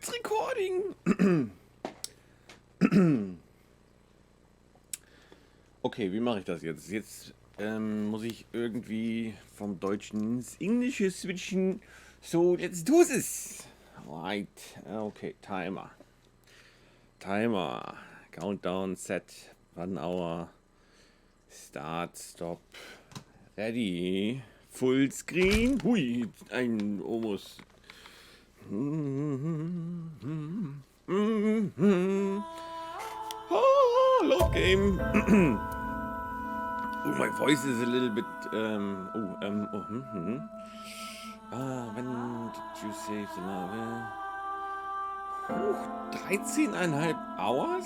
It's recording. Okay, wie mache ich das jetzt? Jetzt muss ich irgendwie vom Deutschen ins Englische switchen. So, let's do this. Right. Okay, Timer. Countdown, set, 1 hour. Start, stop. Ready. Full screen. Hui, ein almost. Oh, load game. Oh, my voice is a little bit. When did you save the novel? 13,5 hours?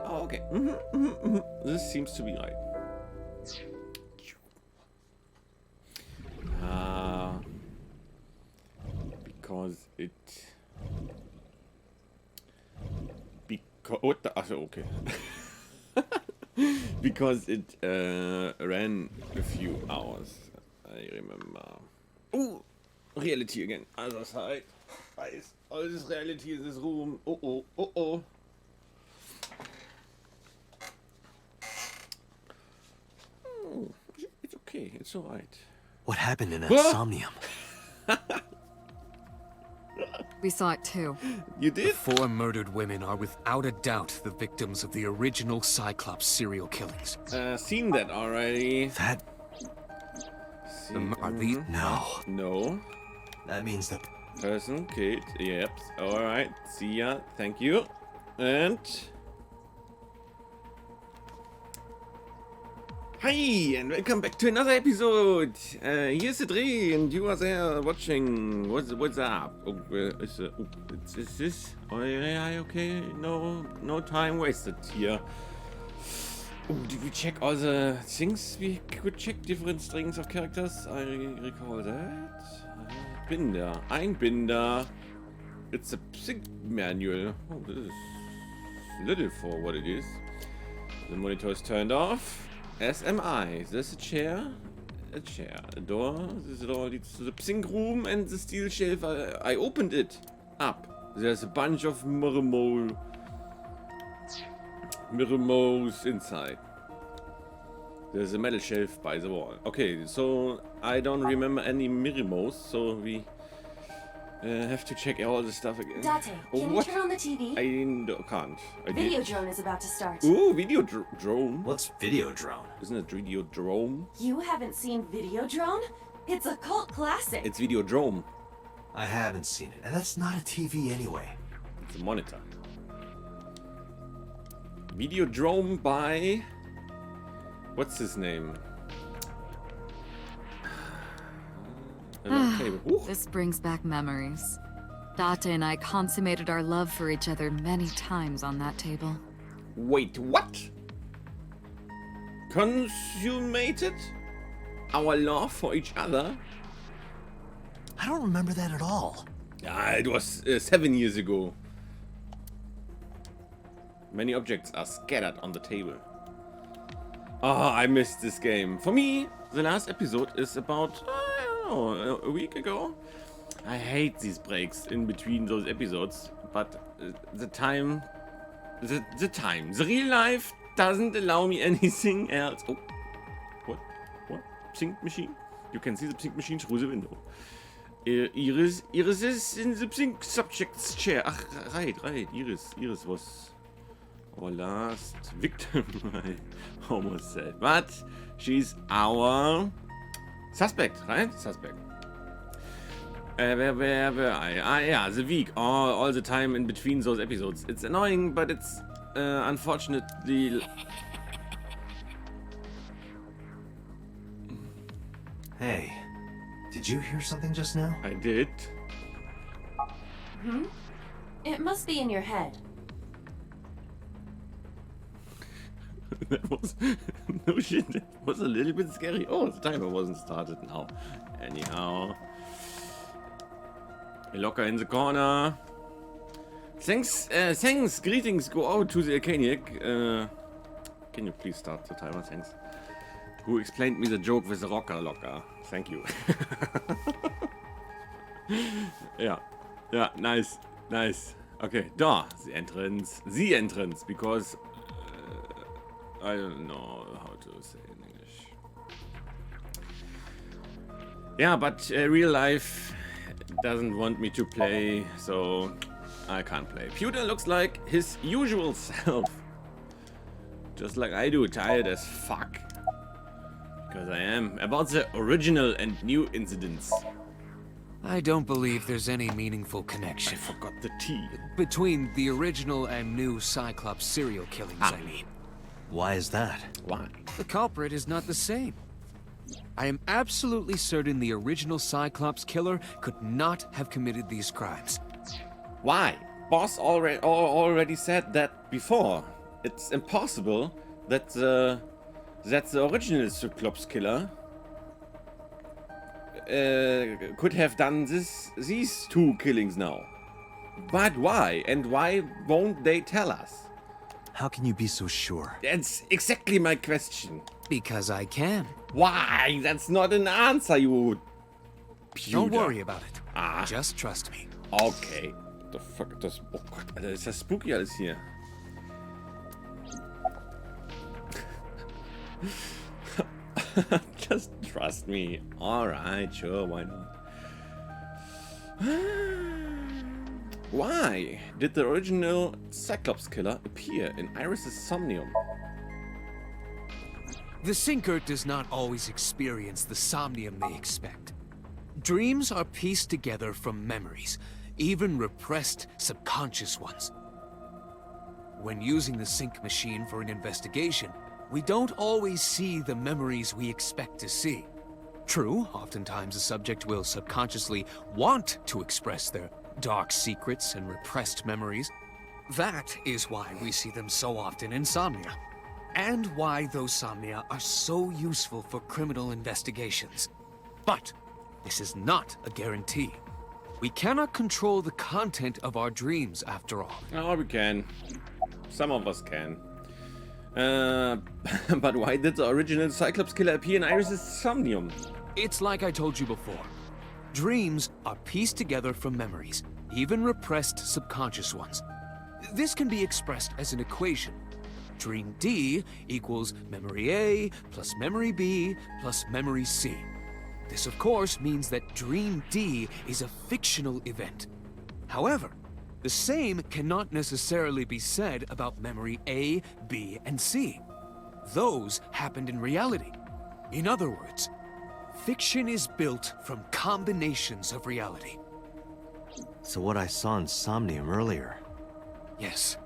Okay. This seems to be right. What the? Okay. Because it ran a few hours. I remember. Oh, reality again. Other side. Guys, all this reality in this room. Oh. It's okay. It's alright. What happened in that Somnium? We saw it too. You did? The 4 murdered women are without a doubt the victims of the original Cyclops serial killings. Seen that already. That... Are these... No. That means that... Person killed. Yep. Alright. See ya. Thank you. And... Hi, and welcome back to another episode. Here's the Dreh, and you are there watching. What's up? Is this? Oh, yeah, okay. No time wasted here. Oh, did we check all the things we could check? Different strings of characters. I recall that. Binder. Ein Binder. It's a sync manual. Oh, this is little for what it is. The monitor is turned off. As am I. There's a chair. A chair. A door. This door leads to the sync room and the steel shelf. I opened it up. There's a bunch of mirrors inside. There's a metal shelf by the wall. Okay, so I don't remember any mirrors, so we have to check all the stuff again. Date, can you turn on the TV? I can't. Videodrome is about to start. Ooh, Videodrome. What's Videodrome? Isn't it Videodrome? You haven't seen Videodrome? It's a cult classic. It's Videodrome. I haven't seen it, and that's not a TV anyway. It's a monitor. Videodrome by... What's his name? This brings back memories. Date and I consummated our love for each other many times on that table. Wait, what? Consummated? Our love for each other? I don't remember that at all. It was 7 years ago. Many objects are scattered on the table. I missed this game. For me, the last episode is about, a week ago. I hate these breaks in between those episodes, but the real life doesn't allow me anything else. Oh, what? Sync machine? You can see the sync machine through the window. Iris is in the sync subject's chair. Ach, right. Iris was our last victim, I almost said. But she's our suspect, right? Suspect. Where were I? Yeah, the week. All the time in between those episodes. It's annoying, but it's unfortunately... Hey, did you hear something just now? I did. It must be in your head. That was... no shit, that was a little bit scary. Oh, the timer wasn't started now. Anyhow... Locker in the corner. Thanks, greetings go out to the Arcaniac. Can you please start the timer? Thanks. Who explained me the joke with the rocker locker? Thank you. Yeah, nice. Okay, da, the entrance, because I don't know how to say in English. Yeah, but real life doesn't want me to play, so I can't play. Pewter looks like his usual self. Just like I do, tired as fuck. Because I am. About the original and new incidents. I don't believe there's any meaningful I connection forgot the T. between the original and new Cyclops serial killings, Ah. I mean. Why is that? Why? The culprit is not the same. I am absolutely certain the original Cyclops killer could not have committed these crimes. Why? Boss already said that before. It's impossible that the original Cyclops killer could have done these two killings now. But why? And why won't they tell us? How can you be so sure? That's exactly my question. Because I can. Why? That's not an answer, you Don't Pewter. worry about it. Ah. Just trust me. Okay. The fuck, das... Oh Gott, Alter, ist das spooky alles hier. Just trust me. Alright, sure, why not? Why did the original Cyclops killer appear in Iris's Somnium? The Sinker does not always experience the somnium they expect. Dreams are pieced together from memories, even repressed subconscious ones. When using the sync machine for an investigation, we don't always see the memories we expect to see. True, oftentimes the subject will subconsciously want to express their dark secrets and repressed memories. That is why we see them so often in Somnia. And why those Somnia are so useful for criminal investigations. But this is not a guarantee. We cannot control the content of our dreams, after all. Oh, we can. Some of us can. But why did the original Cyclops killer appear in Iris's Somnium? It's like I told you before. Dreams are pieced together from memories, even repressed subconscious ones. This can be expressed as an equation. Dream D equals memory A plus memory B plus memory C. This, of course, means that Dream D is a fictional event. However, the same cannot necessarily be said about memory A, B, and C. Those happened in reality. In other words, fiction is built from combinations of reality. So what I saw in Somnium earlier. Yes,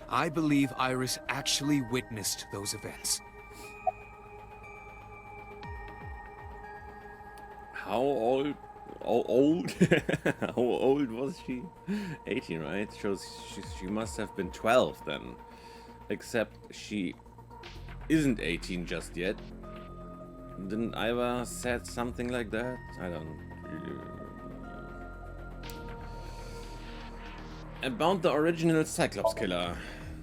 I believe Iris actually witnessed those events. How old? How old was she? 18, right? Shows she must have been 12 then. Except she isn't 18 just yet. Didn't Ira said something like that? I don't really... About the original Cyclops killer.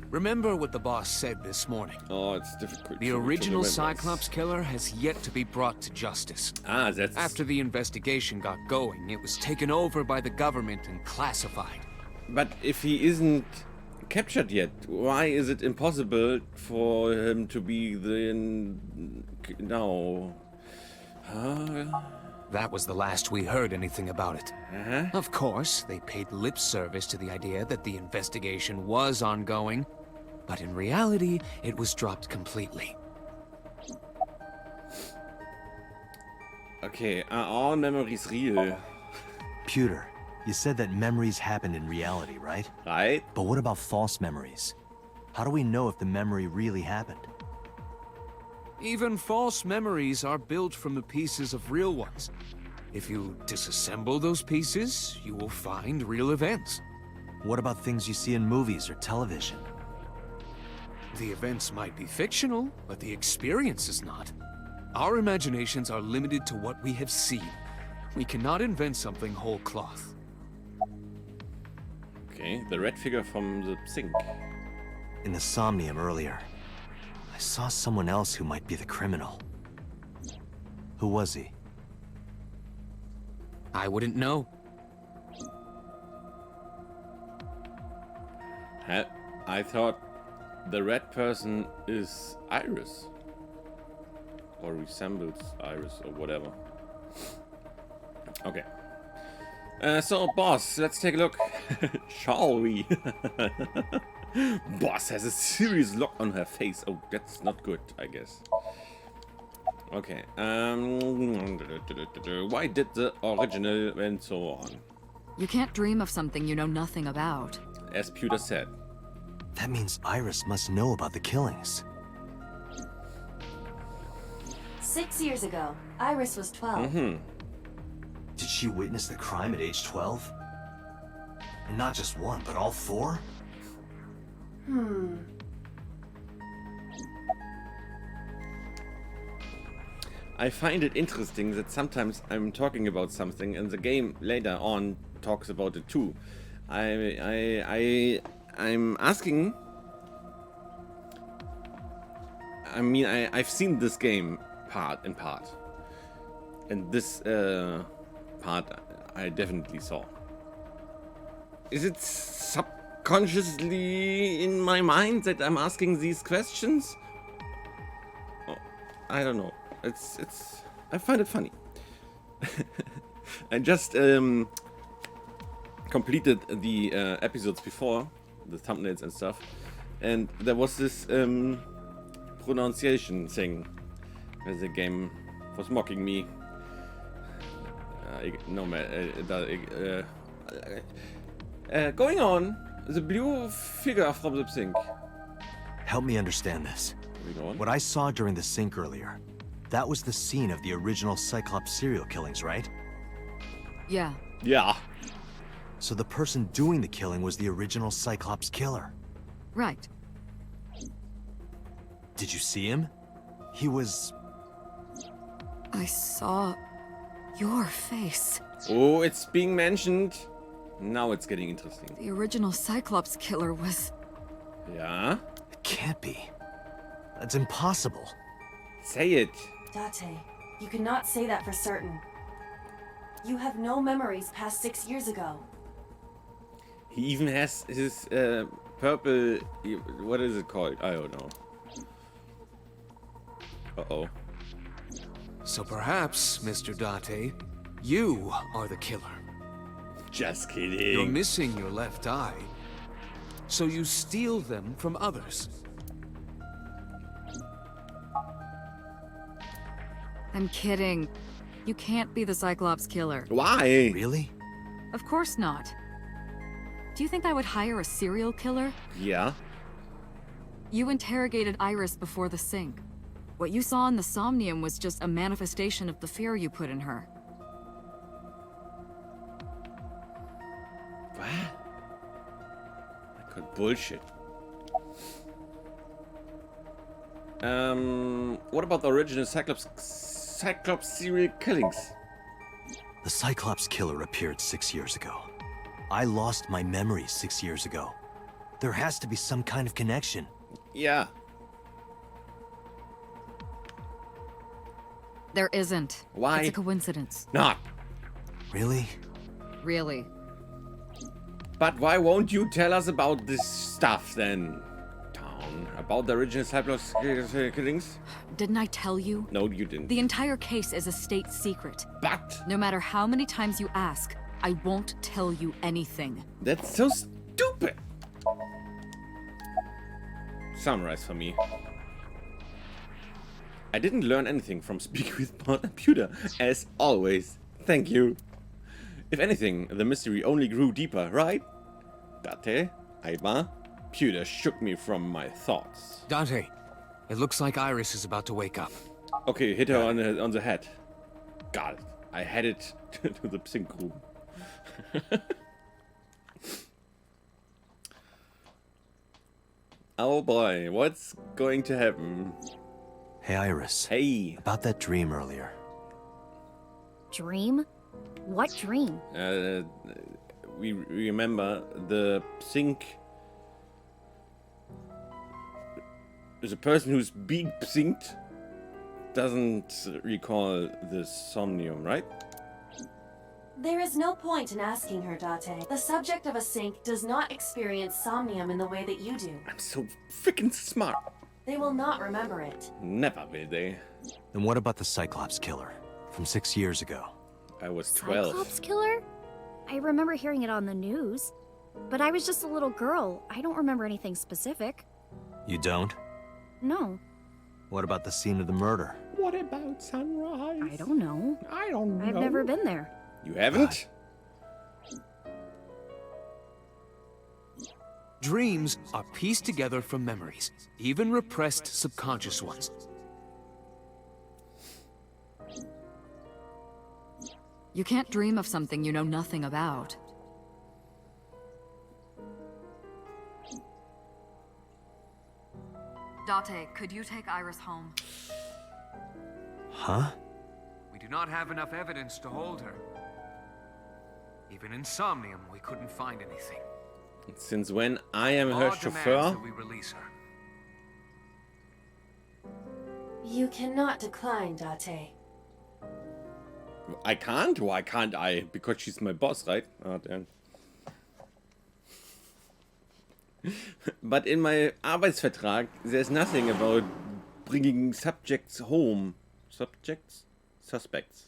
Remember what the boss said this morning. Oh, it's difficult. The to original remember. Cyclops killer has yet to be brought to justice. Ah, that's... After the investigation got going, it was taken over by the government and classified. But if he isn't captured yet, why is it impossible for him to be the... No... That was the last we heard anything about it. Of course, they paid lip service to the idea that the investigation was ongoing, but in reality, it was dropped completely. Okay, are all memories real? Pewter, you said that memories happen in reality, right? Right? But what about false memories? How do we know if the memory really happened? Even false memories are built from the pieces of real ones. If you disassemble those pieces, you will find real events. What about things you see in movies or television? The events might be fictional, but the experience is not. Our imaginations are limited to what we have seen. We cannot invent something whole cloth. Okay, the red figure from the sink. In the Somnium earlier, I saw someone else who might be the criminal. Who was he? I wouldn't know. I thought the red person is Iris. Or resembles Iris or whatever. Okay. So, boss, let's take a look. Shall we? Boss has a serious look on her face. Oh, that's not good, I guess. Okay. Why did the original and so on? You can't dream of something you know nothing about. As Pewter said. That means Iris must know about the killings. 6 years ago, Iris was 12. Did she witness the crime at age 12? And not just one, but all four? I find it interesting that sometimes I'm talking about something and the game later on talks about it too. I'm asking. I mean, I've seen this game in part, and this part I definitely saw. Is it subconsciously in my mind that I'm asking these questions? Oh, I don't know. I find it funny. I just completed the episodes before, the thumbnails and stuff, and there was this pronunciation thing where the game was mocking me. Going on, the blue figure from the sink. Help me understand this. What I saw during the sink earlier, that was the scene of the original Cyclops serial killings, right? Yeah. Yeah. So the person doing the killing was the original Cyclops killer. Right. Did you see him? He was... I saw your face. Oh, it's being mentioned. Now it's getting interesting. The original Cyclops killer was... Yeah? It can't be. That's impossible. Say it. Date, you cannot say that for certain. You have no memories past 6 years ago. He even has his purple... What is it called? I don't know. Uh-oh. So perhaps, Mr. Date, you are the killer. Just You're kidding. missing your left eye, so you steal them from others. I'm kidding. You can't be the Cyclops killer. Why? Really? Of course not. Do you think I would hire a serial killer? Yeah. You interrogated Iris before the sink. What you saw in the Somnium was just a manifestation of the fear you put in her. What? I call bullshit. What about the original Cyclops serial killings? The Cyclops killer appeared 6 years ago. I lost my memories 6 years ago. There has to be some kind of connection. Yeah. There isn't. Why? It's a coincidence. Not. Really? Really. But why won't you tell us about this stuff then? Town. About the original Cyclops killings? Didn't I tell you? No, you didn't. The entire case is a state secret. But No matter how many times you ask, I won't tell you anything. that's so stupid. Summarize for me. I didn't learn anything from Speak with Computer, as always. Thank you. If anything, the mystery only grew deeper, right? Date, Aiba, Pewter shook me from my thoughts. Date, it looks like Iris is about to wake up. Okay, hit her on the head. Got it. I headed to the sink room. Oh boy, what's going to happen? Hey, Iris. Hey, About that dream earlier. Dream? What dream? we remember the sink. There's a person who's being synced doesn't recall the Somnium, right? There is no point in asking her, Date. The subject of a sink does not experience somnium in the way that you do. I'm so freaking smart. They will not remember it. Never will they. Then what about the Cyclops killer from 6 years ago? I was 12. Cyclops killer? I remember hearing it on the news. But I was just a little girl. I don't remember anything specific. You don't? No. What about the scene of the murder? What about sunrise? I don't know. I don't know. I've never been there. You haven't? Dreams are pieced together from memories, even repressed subconscious ones. You can't dream of something you know nothing about. Date, could you take Iris home? Huh? We do not have enough evidence to hold her. Even in Somnium, we couldn't find anything. Since when I am her Law demands chauffeur? that we release her. You cannot decline, Date. I can't? Why can't I? Because she's my boss, right? Oh, damn. But in my Arbeitsvertrag, there's nothing about bringing subjects home. Subjects? Suspects.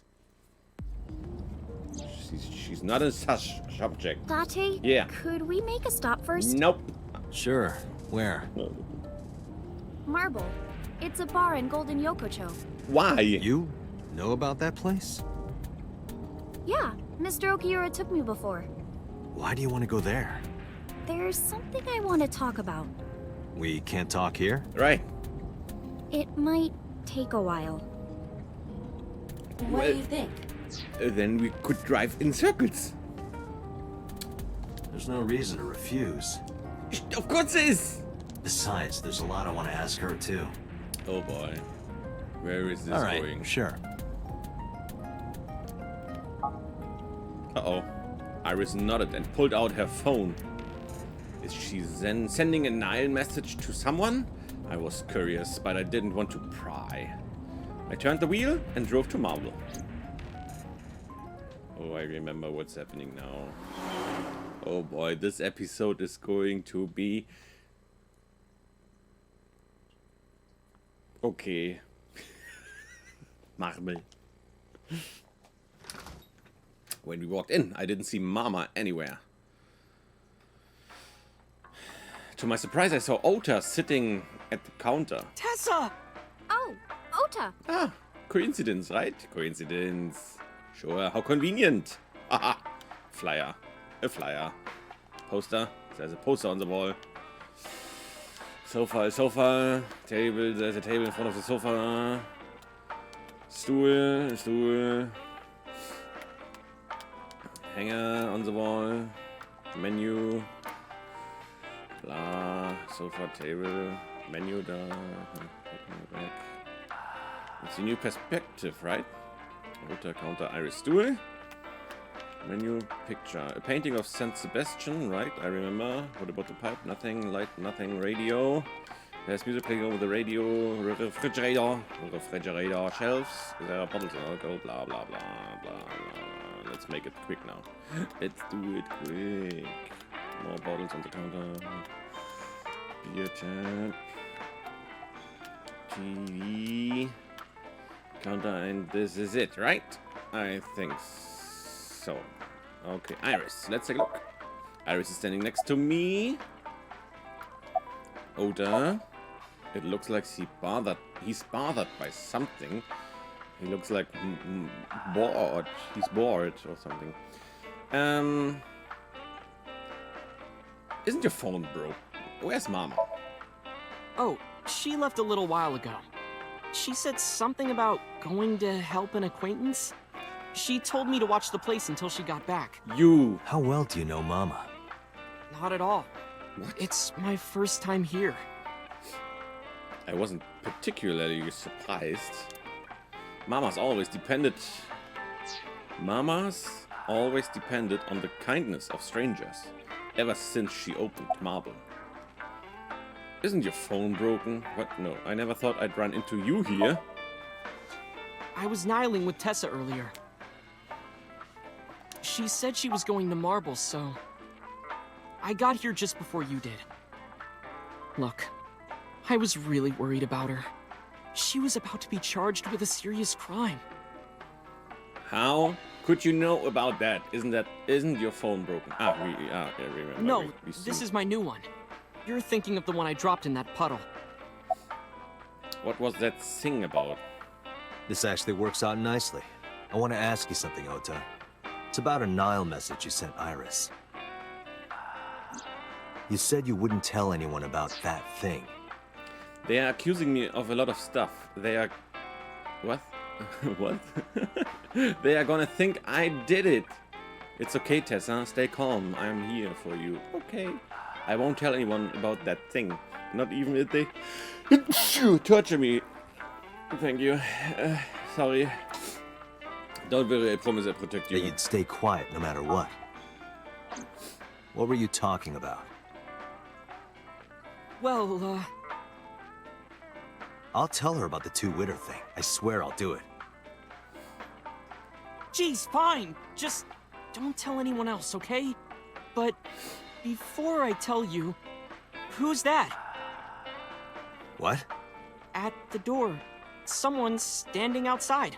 She's not a subject. Date? Yeah. Could we make a stop first? Nope. Sure. Where? Marble. It's a bar in Golden Yokocho. Why? You know about that place? Yeah, Mr. Okiura took me before. Why do you want to go there? There's something I want to talk about. We can't talk here? Right. It might take a while. What do you think? Then we could drive in circles. There's no reason to refuse. Of course there is. Besides, there's a lot I want to ask her, too. Oh boy. Where is this All right, going? sure. Uh-oh. Iris nodded and pulled out her phone. Is she then sending a Nile message to someone? I was curious, but I didn't want to pry. I turned the wheel and drove to Marble. Oh, I remember what's happening now. Oh boy, this episode is going to be... okay. Marble. When we walked in, I didn't see Mama anywhere. To my surprise, I saw Ota sitting at the counter. Tessa! Oh, Ota! Ah, coincidence, right? Coincidence. Sure, how convenient. Haha. Flyer. A flyer. Poster. There's a poster on the wall. Sofa, a sofa. Table, there's a table in front of the sofa. Stool, a stool. Hanger on the wall. Menu. Blah. Sofa, table. Menu da. Back. It's a new perspective, right? Roter counter, Iris stool. Menu, picture. A painting of Saint Sebastian, right? I remember. What about the pipe? Nothing. Light, nothing. Radio. There's music playing over the radio. Refrigerator. Refrigerator. Shelves. There are bottles of alcohol. Blah, blah, blah, blah, blah. Let's make it quick now. Let's do it quick. More bottles on the counter. Beer tap. TV. Counter, and this is it, right? I think so. Okay, Iris, let's take a look. Iris is standing next to me. Oda. It looks like he's bothered by something. He looks like bored. He's bored or something. Isn't your phone broke? Where's Mama? Oh, she left a little while ago. She said something about going to help an acquaintance. She told me to watch the place until she got back. You. How well do you know Mama? Not at all. What? It's my first time here. I wasn't particularly surprised. Mama's always depended on the kindness of strangers, ever since she opened Marble. Isn't your phone broken? What? No, I never thought I'd run into you here. I was nihiling with Tessa earlier. She said she was going to Marbles, so... I got here just before you did. Look, I was really worried about her. She was about to be charged with a serious crime. How could you know about that? Isn't your phone broken? I remember. No, this is my new one. You're thinking of the one I dropped in that puddle. What was that thing about? This actually works out nicely. I want to ask you something, Ota. It's about a Nile message you sent Iris. You said you wouldn't tell anyone about that thing. They are accusing me of a lot of stuff. They are... What? What? They are gonna think I did it. It's okay, Tessa. Stay calm. I'm here for you. Okay. I won't tell anyone about that thing. Not even if they torture me. Thank you. Sorry. Don't worry, I promise I'll protect you. That you'd stay quiet no matter what. What were you talking about? Well, I'll tell her about the two-witter thing. I swear I'll do it. Geez, fine. Just don't tell anyone else, okay? But before I tell you, who's that? What? At the door. Someone's standing outside.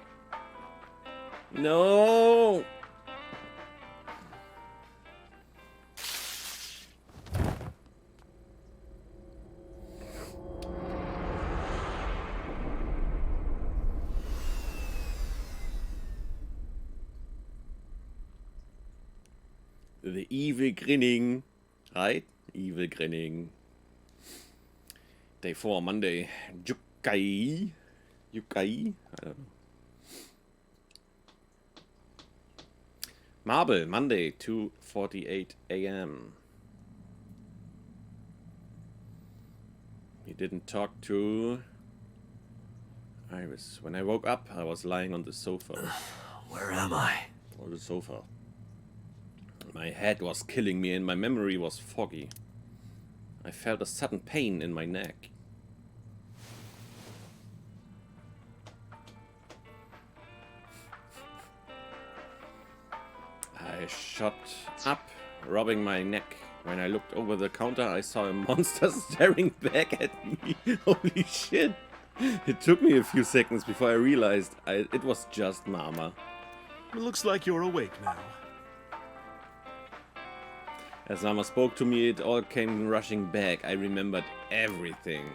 No! The evil grinning. Right? Evil grinning. Day 4, Monday. Yukai? I don't know. Marble, Monday, 2:48 a.m. He didn't talk to Iris. When I woke up, I was lying on the sofa. Where am I? On the sofa. My head was killing me and my memory was foggy. I felt a sudden pain in my neck. I shot up, rubbing my neck. When I looked over the counter, I saw a monster staring back at me. Holy shit! It took me a few seconds before I realized it was just Mama. It looks like you're awake now. As Mama spoke to me, it all came rushing back. I remembered everything.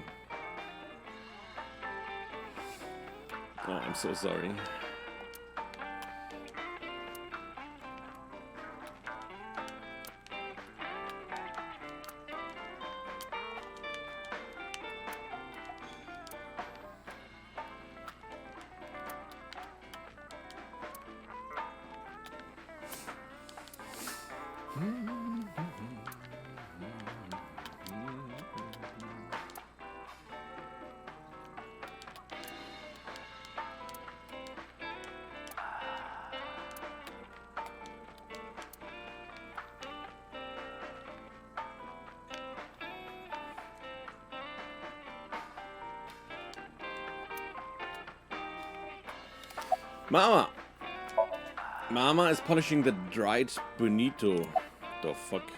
Oh, I'm so sorry. Mama! Mama is polishing the dried bonito. The fuck?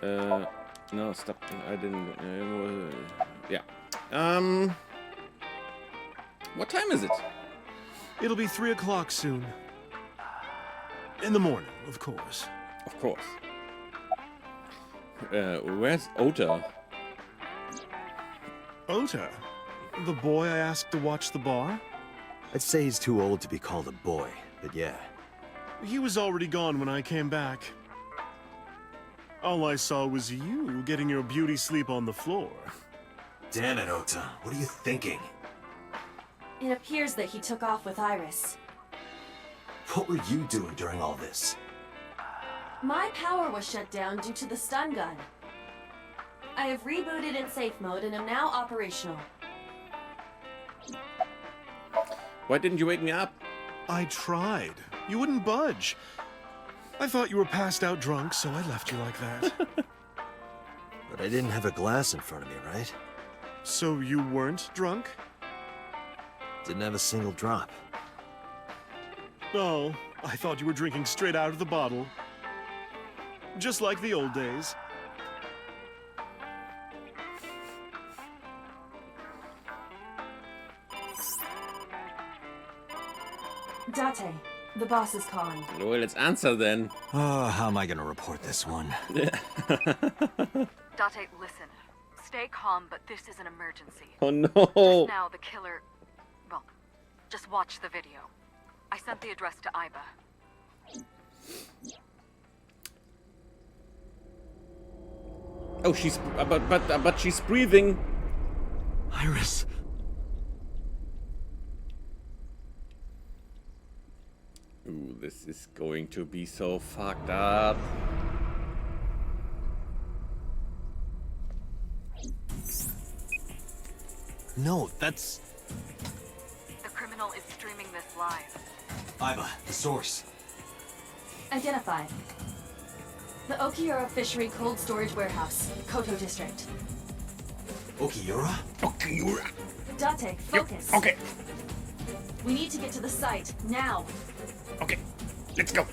No, stop. I didn't. Yeah. What time is it? It'll be 3 o'clock soon. In the morning, of course. Of course. Where's Ota? Ota? The boy I asked to watch the bar? I'd say he's too old to be called a boy, but yeah. He was already gone when I came back. All I saw was you getting your beauty sleep on the floor. Damn it, Ota. What are you thinking? It appears that he took off with Iris. What were you doing during all this? My power was shut down due to the stun gun. I have rebooted in safe mode and am now operational. Why didn't you wake me up? I tried. You wouldn't budge. I thought you were passed out drunk, so I left you like that. But I didn't have a glass in front of me, right? So you weren't drunk? Didn't have a single drop. Oh, I thought you were drinking straight out of the bottle. Just like the old days. Date, the boss is calling. Well, let's answer then. Oh, how am I gonna report this one? Date, listen. Stay calm, but this is an emergency. Oh no. Just now, the killer... Well, just watch the video. I sent the address to Iba. Oh, she's... But she's breathing. Iris. Ooh, this is going to be so fucked up. No, that's... The criminal is streaming this live. Iba, the source. Identified. The Okiura Fishery Cold Storage Warehouse, Koto District. Okiura? Okiura. Date, focus. Okay, We need to get to the site, now. okay, let's go.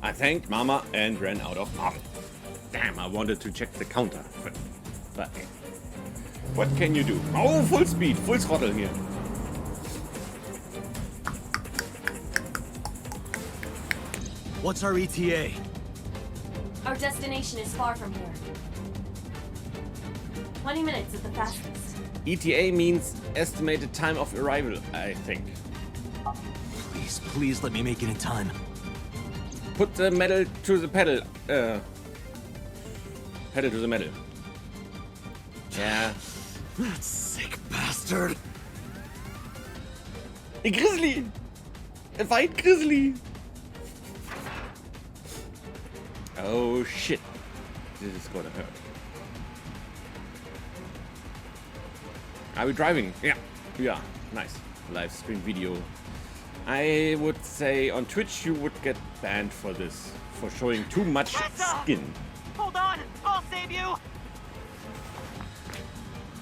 I thanked Mama and ran out of marble. Damn, I wanted to check the counter. But what can you do? Oh, full speed, full throttle here. What's our ETA? Our destination is far from here. 20 minutes at the fastest. ETA means estimated time of arrival, I think. Please, please let me make it in time. Put the metal to the pedal. Pedal to the metal. Yeah. That sick bastard. A Grizzly! A white Grizzly! Oh shit. This is gonna hurt. Are we driving? Yeah. We are. Nice. Live stream video. I would say on Twitch you would get banned for this. For showing too much skin. Hold on! I'll save you!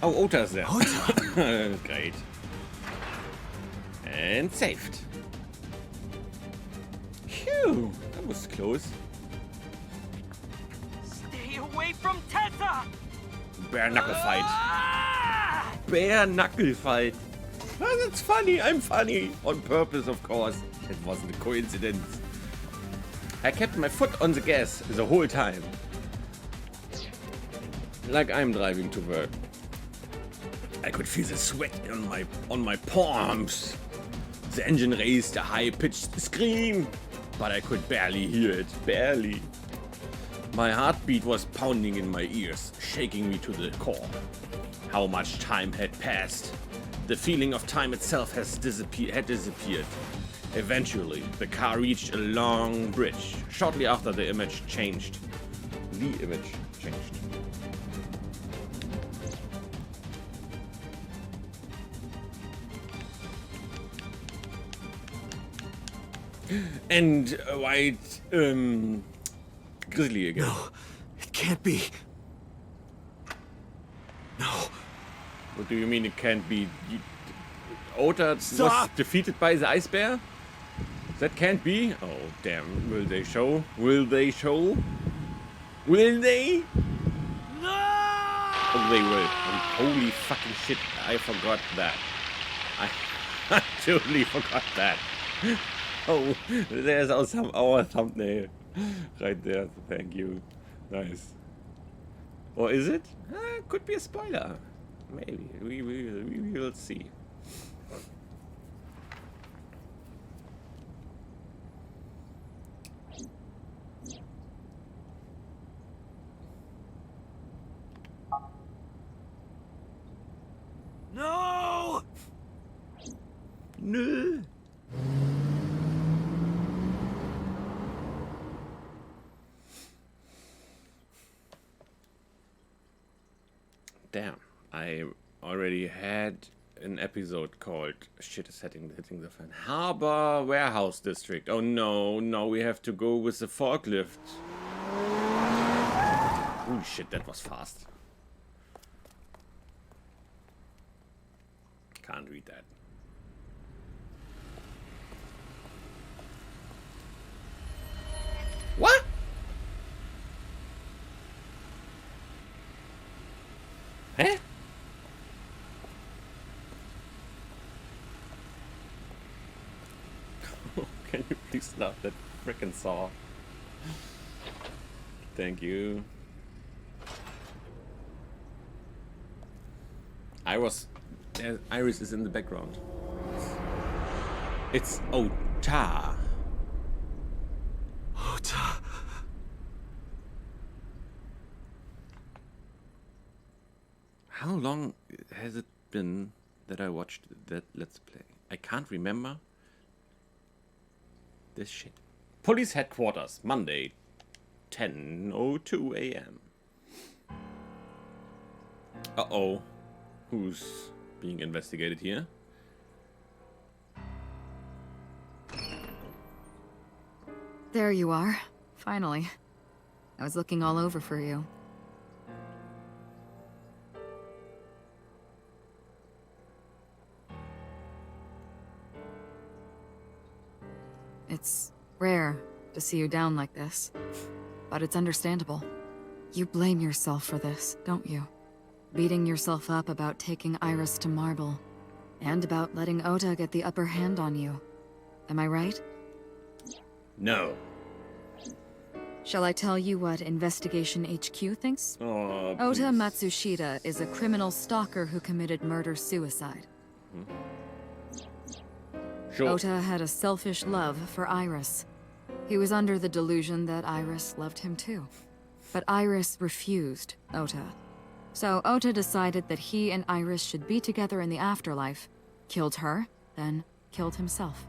Oh, Ota's there. Ota. Great. And saved. Phew, that was close. Stay away from Tessa! Bare knuckle fight. Ah! Bare knuckle fight. Oh, that's funny. I'm funny. On purpose, of course. It wasn't a coincidence. I kept my foot on the gas the whole time. Like I'm driving to work. I could feel the sweat on my palms. The engine raised a high-pitched scream, but I could barely hear it. Barely. My heartbeat was pounding in my ears, shaking me to the core. How much time had passed? The feeling of time itself had disappeared. Eventually, the car reached a long bridge. Shortly after, the image changed. The image changed. And white Grizzly again. No, it can't be. No. What do you mean it can't be? Ota was Stop! defeated by the ice bear? That can't be? Oh, damn. Will they show? Will they show? Will they? No! Oh, they will. Oh, holy fucking shit. I forgot that. I totally forgot that. Oh, there's our thumbnail. Right there. Thank you. Nice. Or is it? Could be a spoiler. Maybe. We will see. No! No. Damn, I already had an episode called Shit is hitting the fan. Harbor Warehouse District. Oh no, no, we have to go with the forklift. Holy shit, that was fast. Can't read that. Can you please stop that frickin' saw? Thank you. Iris is in the background. It's Ota. Ota. How long has it been that I watched that Let's Play? I can't remember this shit. Police headquarters, Monday, 10:02 a.m. Uh-oh. Who's being investigated here? There you are. Finally. I was looking all over for you. It's rare to see you down like this, but it's understandable. You blame yourself for this, don't you? Beating yourself up about taking Iris to Marble, and about letting Ota get the upper hand on you. Am I right? No. Shall I tell you what Investigation HQ thinks? Oh, Ota please. Matsushita is a criminal stalker who committed murder-suicide. Sure. Ota had a selfish love for Iris. He was under the delusion that Iris loved him too. But Iris refused Ota. So Ota decided that he and Iris should be together in the afterlife, killed her, then killed himself.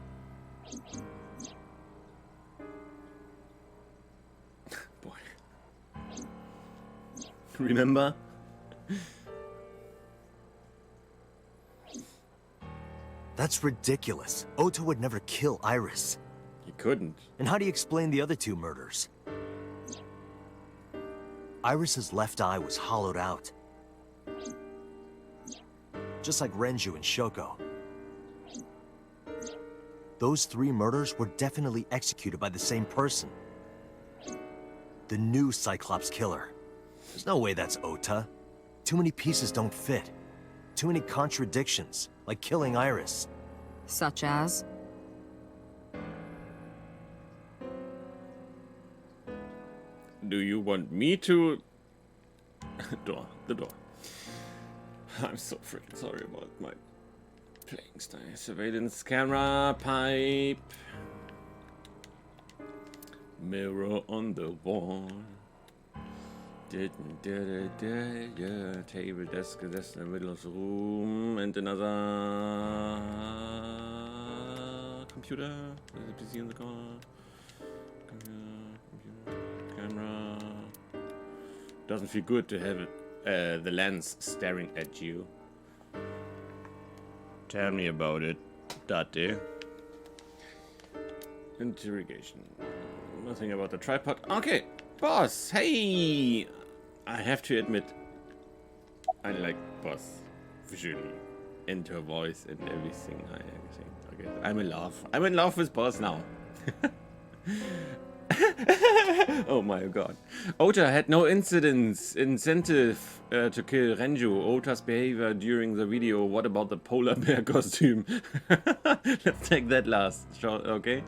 Boy. Remember? That's ridiculous. Ota would never kill Iris. He couldn't. And how do you explain the other two murders? Iris's left eye was hollowed out. Just like Renju and Shoko. Those three murders were definitely executed by the same person. The new Cyclops killer. There's no way that's Ota. Too many pieces don't fit. Too many contradictions, like killing Iris. Such as? Do you want me to... The door. I'm so freaking sorry about my playing style. Surveillance camera, pipe. Mirror on the wall. Table, desk, desk in the middle of the room. And another computer. There's a PC in the corner. Computer, camera. Doesn't feel good to have the lens staring at you. Tell me about it, Date. Interrogation. Nothing about the tripod. Okay, boss. Hey, I have to admit, I like boss visually, and her voice and everything. Okay, I'm in love. I'm in love with boss now. Oh my god. Ota had no incentive to kill Renju. Ota's behavior during the video. What about the polar bear costume? Let's take that last shot, okay?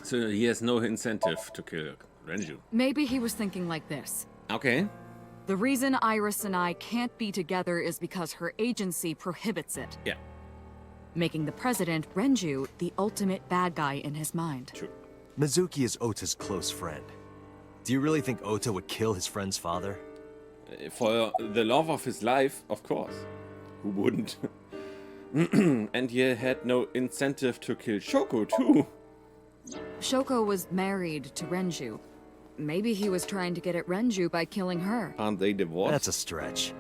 So he has no incentive to kill Renju. Maybe he was thinking like this. Okay. The reason Iris and I can't be together is because her agency prohibits it. Yeah. Making the president, Renju, the ultimate bad guy in his mind. True. Mizuki is Ota's close friend. Do you really think Ota would kill his friend's father? For the love of his life, of course. Who wouldn't? And he had no incentive to kill Shoko, too. Shoko was married to Renju. Maybe he was trying to get at Renju by killing her. Aren't they divorced? That's a stretch.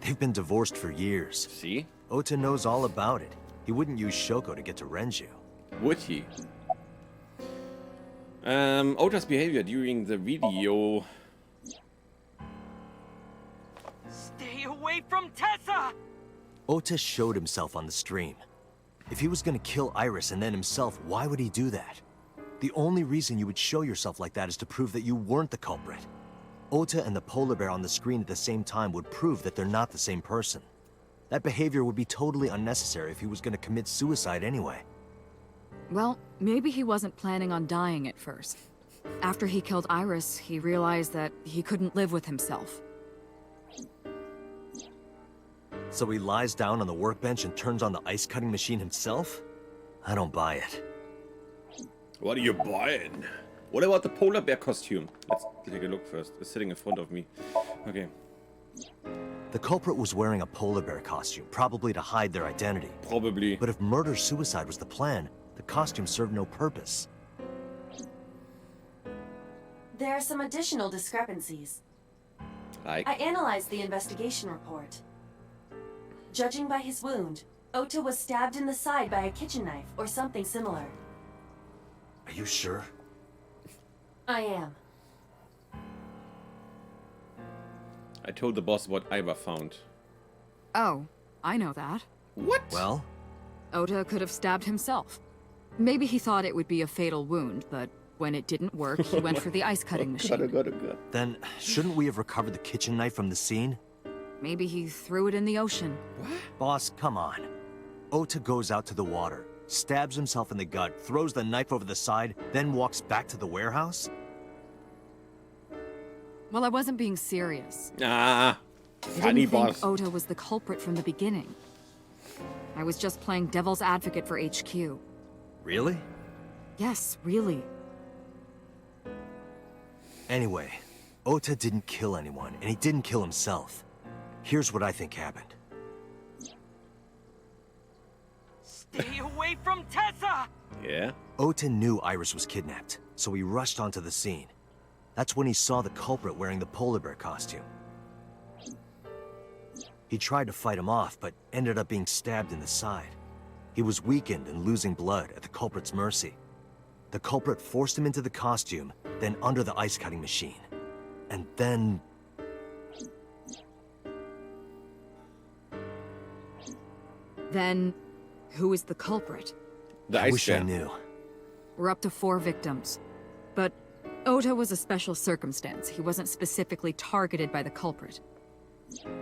They've been divorced for years. See? Ota knows all about it. He wouldn't use Shoko to get to Renju. Would he? Ota's behavior during the video. Stay away from Tessa! Ota showed himself on the stream. If he was gonna kill Iris and then himself, why would he do that? The only reason you would show yourself like that is to prove that you weren't the culprit. Ota and the polar bear on the screen at the same time would prove that they're not the same person. That behavior would be totally unnecessary if he was gonna commit suicide anyway. Well, maybe he wasn't planning on dying at first. After he killed Iris, he realized that he couldn't live with himself. So he lies down on the workbench and turns on the ice-cutting machine himself? I don't buy it. What are you buying? What about the polar bear costume? Let's take a look first. It's sitting in front of me. Okay. The culprit was wearing a polar bear costume, probably to hide their identity. Probably. But if murder-suicide was the plan, the costume served no purpose. There are some additional discrepancies. Like? I analyzed the investigation report. Judging by his wound, Ota was stabbed in the side by a kitchen knife or something similar. Are you sure? I am. I told the boss what Iva found. Oh, I know that. What? Well? Ota could have stabbed himself. Maybe he thought it would be a fatal wound, but when it didn't work, he went for the ice-cutting machine. God. Then, shouldn't we have recovered the kitchen knife from the scene? Maybe he threw it in the ocean. What? Boss, come on. Ota goes out to the water, stabs himself in the gut, throws the knife over the side, then walks back to the warehouse? Well, I wasn't being serious. Ah, I funny didn't think boss. Ota was the culprit from the beginning. I was just playing devil's advocate for HQ. Really? Yes, really. Anyway, Ota didn't kill anyone, and he didn't kill himself. Here's what I think happened. Stay away from Tessa! Yeah? Ota knew Iris was kidnapped, so he rushed onto the scene. That's when he saw the culprit wearing the polar bear costume. He tried to fight him off, but ended up being stabbed in the side. He was weakened and losing blood at the culprit's mercy. The culprit forced him into the costume, then under the ice-cutting machine. And then... Then, who is the culprit? The I ice wish bear. I knew. We're up to 4 victims. But Ota was a special circumstance. He wasn't specifically targeted by the culprit.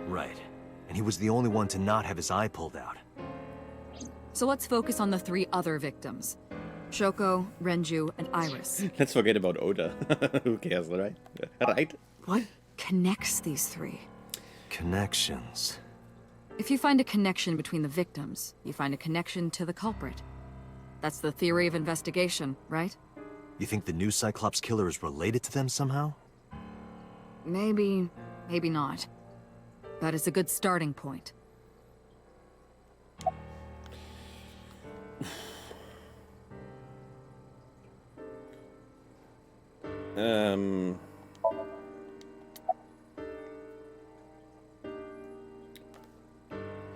Right. And he was the only one to not have his eye pulled out. So let's focus on the 3 other victims. Shoko, Renju, and Iris. Let's forget about Oda. Who cares, right? Right? What connects these 3? Connections. If you find a connection between the victims, you find a connection to the culprit. That's the theory of investigation, right? You think the new Cyclops killer is related to them somehow? Maybe, maybe not. But it's a good starting point.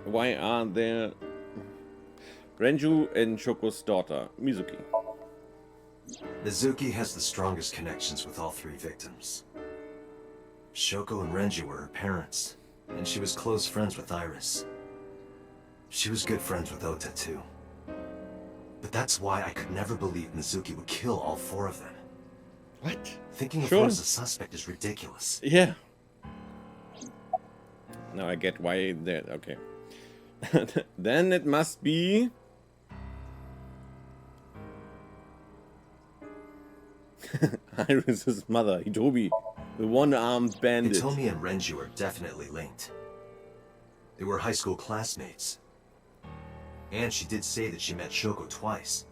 Why are there Renju and Shoko's daughter, Mizuki? Mizuki has the strongest connections with all 3 victims. Shoko and Renji were her parents, and she was close friends with Iris. She was good friends with Ota, too. But that's why I could never believe Mizuki would kill all 4 of them. What? Thinking of Sure. her as a suspect is ridiculous. Yeah. Now I get why they're... Okay. Then it must be... Iris's mother, Hitobi. The one-armed bandit. Hitomi and Renji are definitely linked. They were high school classmates. And she did say that she met Shoko twice.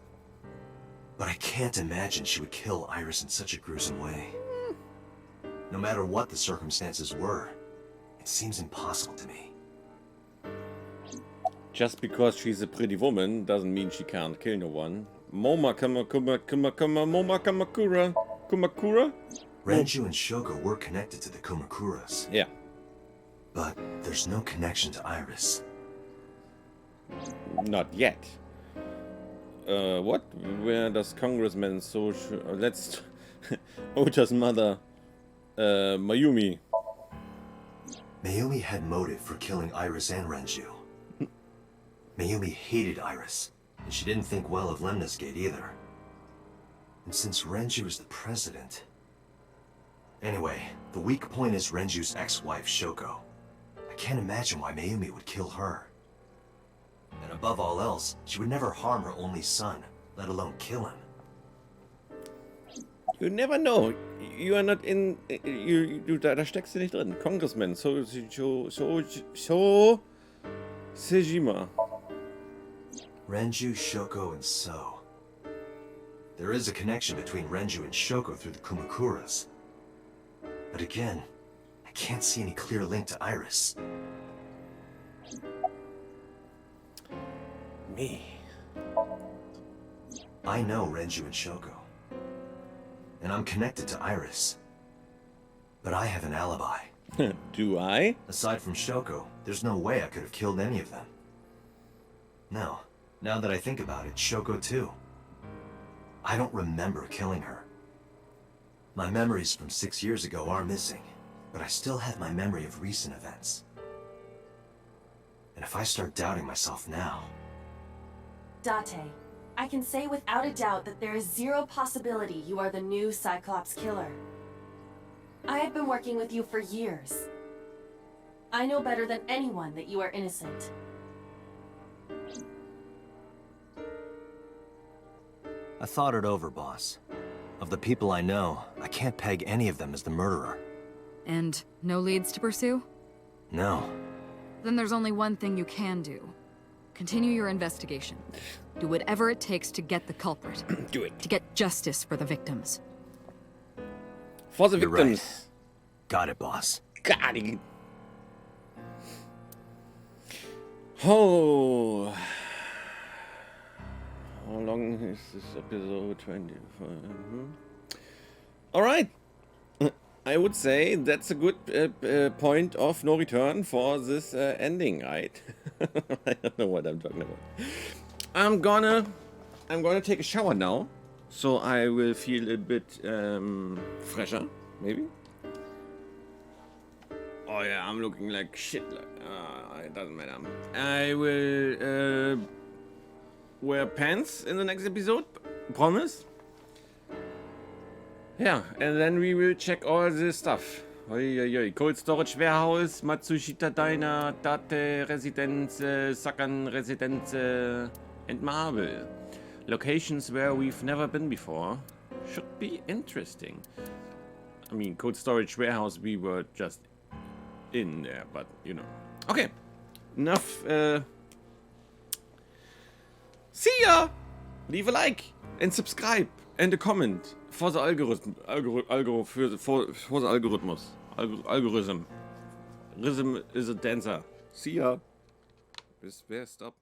But I can't imagine she would kill Iris in such a gruesome way. No matter what the circumstances were, it seems impossible to me. Just because she's a pretty woman doesn't mean she can't kill no one. Moma Kamakura. Kumakura? Renju and Shoko were connected to the Kumakuras. Yeah. But there's no connection to Iris. Not yet. What? Where does Congressman social... let's... Ota's mother, Mayumi. Mayumi had motive for killing Iris and Renju. Mayumi hated Iris, and she didn't think well of Lemnis Gate either. And since Renju is the president... Anyway, the weak point is Renju's ex-wife, Shoko. I can't imagine why Mayumi would kill her. And above all else, she would never harm her only son, let alone kill him. You never know. You are not in. Da steckst du nicht drin. Congressman. Sejima. Renju, Shoko, and So. There is a connection between Renju and Shoko through the Kumakuras. But again, I can't see any clear link to Iris. Me. I know Renju and Shoko. And I'm connected to Iris. But I have an alibi. Do I? Aside from Shoko, there's no way I could have killed any of them. No. Now that I think about it, Shoko too. I don't remember killing her. My memories from 6 years ago are missing, but I still have my memory of recent events. And if I start doubting myself now... Date, I can say without a doubt that there is zero possibility you are the new Cyclops killer. I have been working with you for years. I know better than anyone that you are innocent. I thought it over, boss. Of the people I know, I can't peg any of them as the murderer. And no leads to pursue? No. Then there's only one thing you can do. Continue your investigation. Do whatever it takes to get the culprit. Do it. To get justice for the victims. For the You're victims. right. Got it, boss. Got it. Oh. How long is this episode? 25. Alright. I would say that's a good point of no return for this ending, right? I don't know what I'm talking about. I'm gonna take a shower now, so I will feel a bit fresher, maybe. Oh yeah, I'm looking like shit. It doesn't matter. I will wear pants in the next episode, promise. Yeah, and then we will check all the stuff. Cold Storage Warehouse, Matsushita Diner, Date Residence, Sakan Residence, and Marble. Locations where we've never been before. Should be interesting. I mean, Cold Storage Warehouse, we were just in there, but you know. Okay, enough. See ya! Leave a like and subscribe and a comment for the algorithm. For the algorithmus. Algorithm. Rhythm is a dancer. See ya. Bis wer stop.